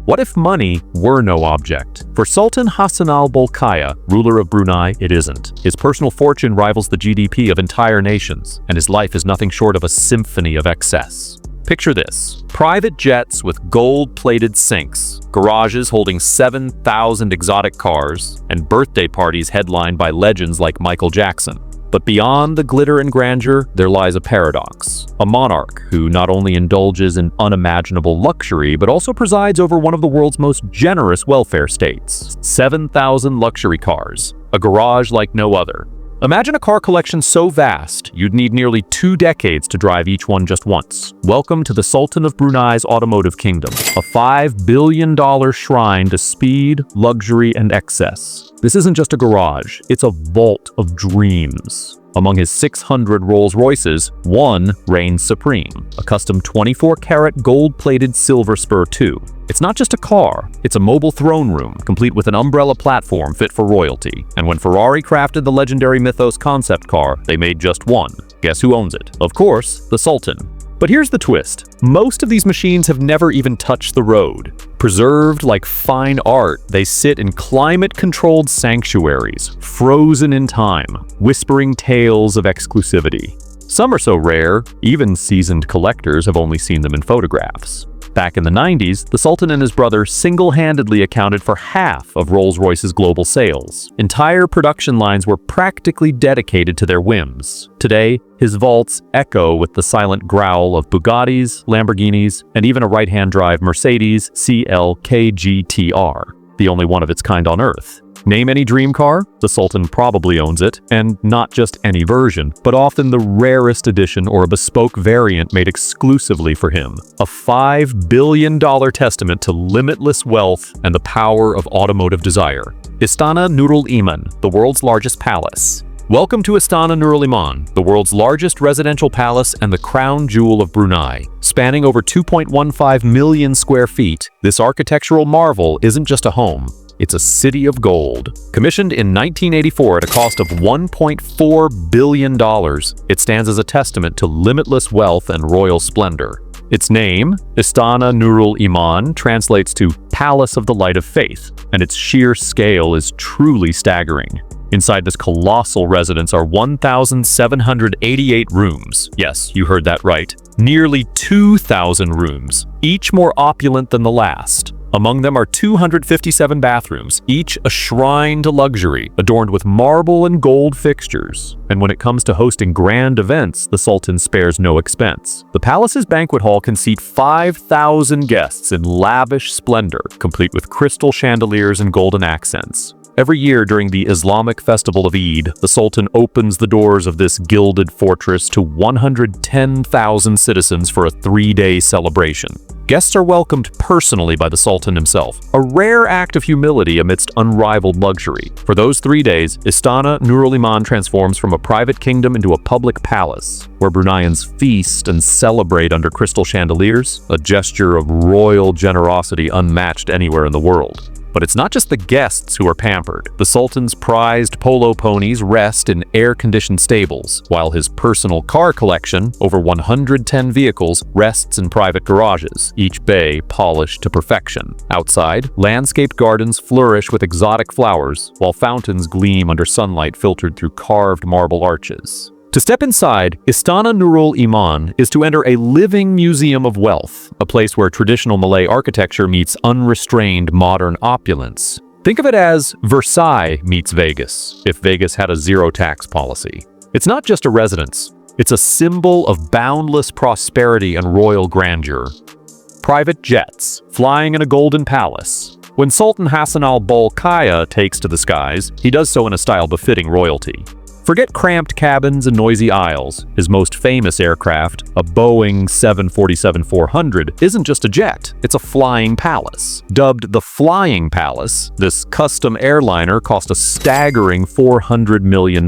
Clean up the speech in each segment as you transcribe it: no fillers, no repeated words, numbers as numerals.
What if money were no object? For Sultan Hassanal Bolkiah, ruler of Brunei, it isn't. His personal fortune rivals the GDP of entire nations, and his life is nothing short of a symphony of excess. Picture this: private jets with gold-plated sinks, garages holding 7,000 exotic cars, and birthday parties headlined by legends like Michael Jackson. But beyond the glitter and grandeur, there lies a paradox. A monarch who not only indulges in unimaginable luxury, but also presides over one of the world's most generous welfare states. 7,000 luxury cars, a garage like no other. Imagine a car collection so vast, you'd need nearly 2 decades to drive each one just once. Welcome to the Sultan of Brunei's automotive kingdom, a $5 billion shrine to speed, luxury, and excess. This isn't just a garage, it's a vault of dreams. Among his 600 Rolls Royces, one reigns supreme, a custom 24-karat gold-plated Silver Spur 2. It's not just a car, it's a mobile throne room, complete with an umbrella platform fit for royalty. And when Ferrari crafted the legendary Mythos concept car, they made just one. Guess who owns it? Of course, the Sultan. But here's the twist. Most of these machines have never even touched the road. Preserved like fine art, they sit in climate-controlled sanctuaries, frozen in time, whispering tales of exclusivity. Some are so rare, even seasoned collectors have only seen them in photographs. Back in the 90s, the Sultan and his brother single-handedly accounted for half of Rolls-Royce's global sales. Entire production lines were practically dedicated to their whims. Today, his vaults echo with the silent growl of Bugattis, Lamborghinis, and even a right-hand drive Mercedes CLK GTR, the only one of its kind on Earth. Name any dream car? The Sultan probably owns it, and not just any version, but often the rarest edition or a bespoke variant made exclusively for him. A $5 billion testament to limitless wealth and the power of automotive desire. Istana Nurul Iman, the world's largest palace. Welcome to Istana Nurul Iman, the world's largest residential palace and the crown jewel of Brunei. Spanning over 2.15 million square feet, this architectural marvel isn't just a home. It's a city of gold. Commissioned in 1984 at a cost of $1.4 billion, it stands as a testament to limitless wealth and royal splendor. Its name, Istana Nurul Iman, translates to Palace of the Light of Faith, and its sheer scale is truly staggering. Inside this colossal residence are 1,788 rooms. Yes, you heard that right. Nearly 2,000 rooms, each more opulent than the last. Among them are 257 bathrooms, each a shrine to luxury, adorned with marble and gold fixtures. And when it comes to hosting grand events, the Sultan spares no expense. The palace's banquet hall can seat 5,000 guests in lavish splendor, complete with crystal chandeliers and golden accents. Every year during the Islamic festival of Eid, the Sultan opens the doors of this gilded fortress to 110,000 citizens for a 3-day celebration. Guests are welcomed personally by the Sultan himself, a rare act of humility amidst unrivaled luxury. For those 3 days, Istana Nurul Iman transforms from a private kingdom into a public palace, where Bruneians feast and celebrate under crystal chandeliers, a gesture of royal generosity unmatched anywhere in the world. But it's not just the guests who are pampered. The Sultan's prized polo ponies rest in air-conditioned stables, while his personal car collection, over 110 vehicles, rests in private garages, each bay polished to perfection. Outside, landscaped gardens flourish with exotic flowers, while fountains gleam under sunlight filtered through carved marble arches. To step inside, Istana Nurul Iman is to enter a living museum of wealth, a place where traditional Malay architecture meets unrestrained modern opulence. Think of it as Versailles meets Vegas, if Vegas had a zero-tax policy. It's not just a residence, it's a symbol of boundless prosperity and royal grandeur. Private jets, flying in a golden palace. When Sultan Hassanal Bolkiah takes to the skies, he does so in a style befitting royalty. Forget cramped cabins and noisy aisles. His most famous aircraft, a Boeing 747-400, isn't just a jet, it's a flying palace. Dubbed the Flying Palace, this custom airliner cost a staggering $400 million,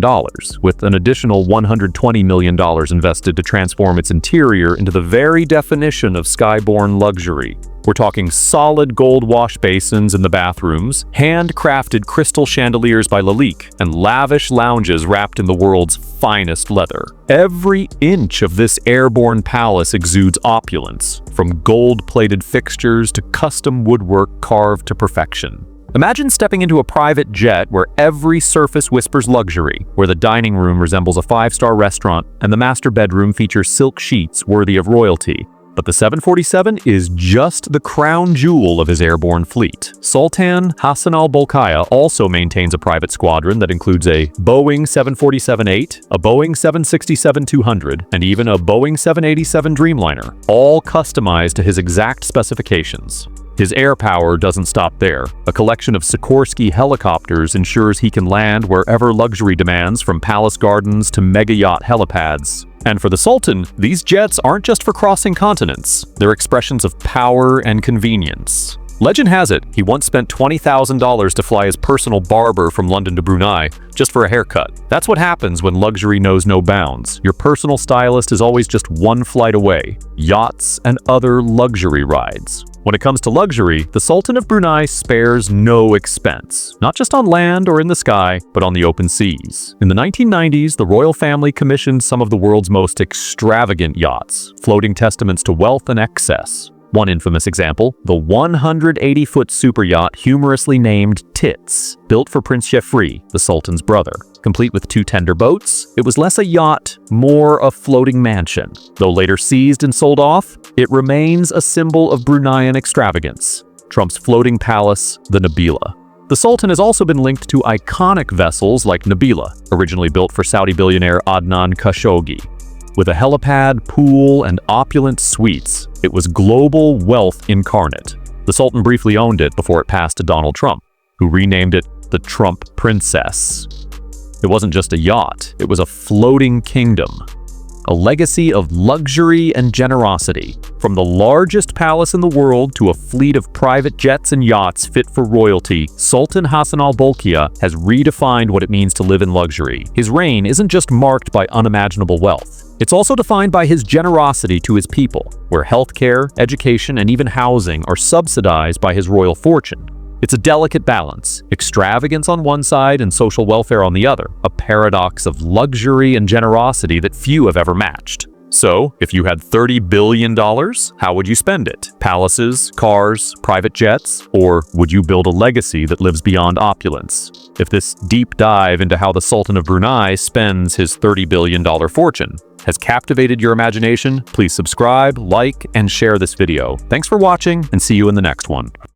with an additional $120 million invested to transform its interior into the very definition of skyborne luxury. We're talking solid gold wash basins in the bathrooms, handcrafted crystal chandeliers by Lalique, and lavish lounges wrapped in the world's finest leather. Every inch of this airborne palace exudes opulence, from gold-plated fixtures to custom woodwork carved to perfection. Imagine stepping into a private jet where every surface whispers luxury, where the dining room resembles a five-star restaurant and the master bedroom features silk sheets worthy of royalty. But the 747 is just the crown jewel of his airborne fleet. Sultan Hassanal Bolkiah also maintains a private squadron that includes a Boeing 747-8, a Boeing 767-200, and even a Boeing 787 Dreamliner, all customized to his exact specifications. His air power doesn't stop there. A collection of Sikorsky helicopters ensures he can land wherever luxury demands, from palace gardens to mega yacht helipads. And for the Sultan, these jets aren't just for crossing continents. They're expressions of power and convenience. Legend has it, he once spent $20,000 to fly his personal barber from London to Brunei, just for a haircut. That's what happens when luxury knows no bounds. Your personal stylist is always just one flight away. Yachts and other luxury rides. When it comes to luxury, the Sultan of Brunei spares no expense, not just on land or in the sky, but on the open seas. In the 1990s, the royal family commissioned some of the world's most extravagant yachts, floating testaments to wealth and excess. One infamous example, the 180-foot super yacht humorously named Tits, built for Prince Jeffrey, the Sultan's brother. Complete with 2 tender boats, it was less a yacht, more a floating mansion. Though later seized and sold off, it remains a symbol of Bruneian extravagance. Trump's floating palace, the Nabila. The Sultan has also been linked to iconic vessels like Nabila, originally built for Saudi billionaire Adnan Khashoggi. With a helipad, pool, and opulent suites, it was global wealth incarnate. The Sultan briefly owned it before it passed to Donald Trump, who renamed it the Trump Princess. It wasn't just a yacht, it was a floating kingdom. A legacy of luxury and generosity. From the largest palace in the world to a fleet of private jets and yachts fit for royalty, Sultan Hassanal Bolkiah has redefined what it means to live in luxury. His reign isn't just marked by unimaginable wealth. It's also defined by his generosity to his people, where healthcare, education, and even housing are subsidized by his royal fortune. It's a delicate balance, extravagance on one side and social welfare on the other, a paradox of luxury and generosity that few have ever matched. So, if you had $30 billion, how would you spend it? Palaces, cars, private jets? Or would you build a legacy that lives beyond opulence? If this deep dive into how the Sultan of Brunei spends his $30 billion fortune has captivated your imagination, please subscribe, like, and share this video. Thanks for watching, and see you in the next one.